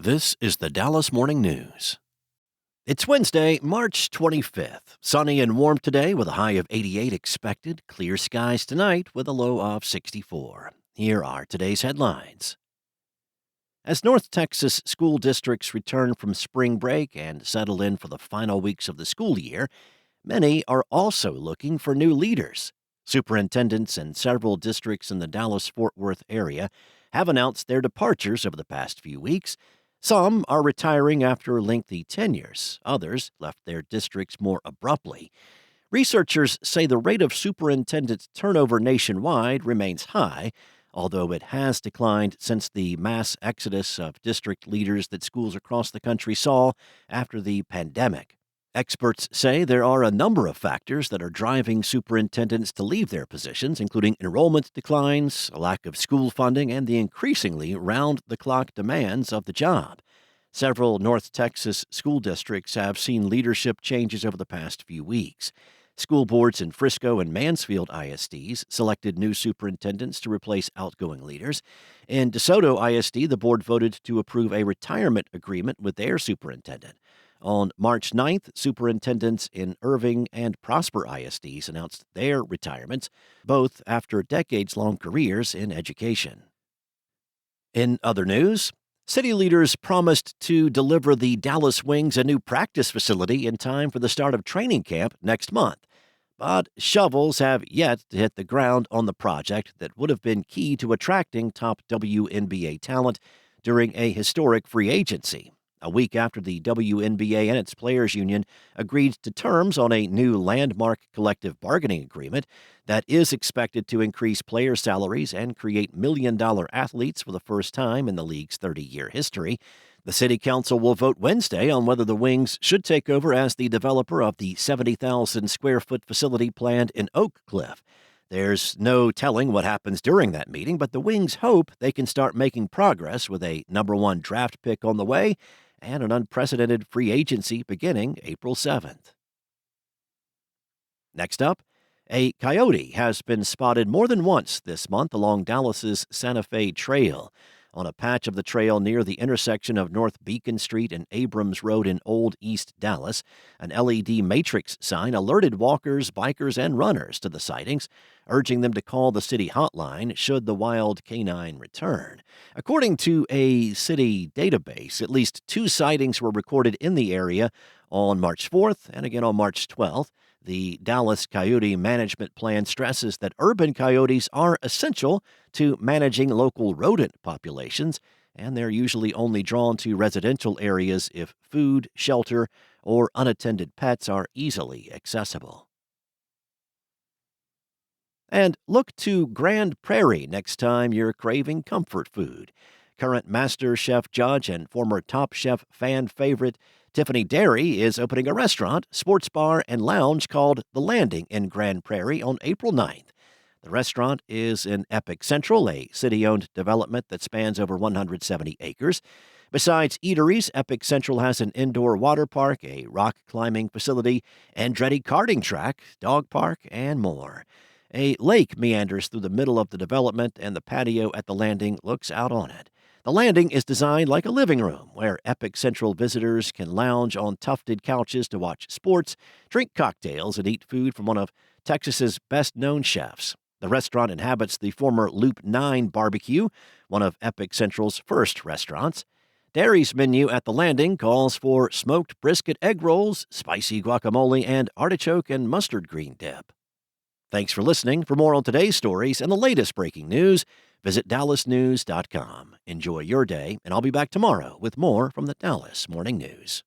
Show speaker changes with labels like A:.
A: This is the Dallas Morning News. It's Wednesday, March 25th. Sunny and warm today with a high of 88 expected. Clear skies tonight with a low of 64. Here are today's headlines. As North Texas school districts return from spring break and settle in for the final weeks of the school year, many are also looking for new leaders. Superintendents in several districts in the Dallas-Fort Worth area have announced their departures over the past few weeks. Some are retiring after lengthy tenures. Others left their districts more abruptly. Researchers say the rate of superintendent turnover nationwide remains high, although it has declined since the mass exodus of district leaders that schools across the country saw after the pandemic. Experts say there are a number of factors that are driving superintendents to leave their positions, including enrollment declines, a lack of school funding, and the increasingly round-the-clock demands of the job. Several North Texas school districts have seen leadership changes over the past few weeks. School boards in Frisco and Mansfield ISDs selected new superintendents to replace outgoing leaders. In DeSoto ISD, the board voted to approve a retirement agreement with their superintendent. On March 9th, superintendents in Irving and Prosper ISDs announced their retirements, both after decades-long careers in education. In other news, city leaders promised to deliver the Dallas Wings a new practice facility in time for the start of training camp next month. But shovels have yet to hit the ground on the project that would have been key to attracting top WNBA talent during a historic free agency. A week after the WNBA and its players' union agreed to terms on a new landmark collective bargaining agreement that is expected to increase player salaries and create million-dollar athletes for the first time in the league's 30-year history, the City Council will vote Wednesday on whether the Wings should take over as the developer of the 70,000-square-foot facility planned in Oak Cliff. There's no telling what happens during that meeting, but the Wings hope they can start making progress with a number 1 draft pick on the way and an unprecedented free agency beginning April 7th. Next up, a coyote has been spotted more than once this month along Dallas's Santa Fe Trail. On a patch of the trail near the intersection of North Beacon Street and Abrams Road in Old East Dallas, an LED matrix sign alerted walkers, bikers, and runners to the sightings, urging them to call the city hotline should the wild canine return. According to a city database, at least 2 sightings were recorded in the area on March 4th and again on March 12th. The Dallas Coyote Management Plan stresses that urban coyotes are essential to managing local rodent populations, and they're usually only drawn to residential areas if food, shelter, or unattended pets are easily accessible. And look to Grand Prairie next time you're craving comfort food. Current MasterChef judge and former Top Chef fan favorite Tiffany Derry is opening a restaurant, sports bar, and lounge called The Landing in Grand Prairie on April 9th. The restaurant is in Epic Central, a city-owned development that spans over 170 acres. Besides eateries, Epic Central has an indoor water park, a rock climbing facility, Andretti karting track, dog park, and more. A lake meanders through the middle of the development, and the patio at The Landing looks out on it. The Landing is designed like a living room, where Epic Central visitors can lounge on tufted couches to watch sports, drink cocktails, and eat food from one of Texas's best-known chefs. The restaurant inhabits the former Loop 9 Barbecue, one of Epic Central's first restaurants. Derry's menu at The Landing calls for smoked brisket egg rolls, spicy guacamole, and artichoke and mustard green dip. Thanks for listening. For more on today's stories and the latest breaking news, visit dallasnews.com. Enjoy your day, and I'll be back tomorrow with more from the Dallas Morning News.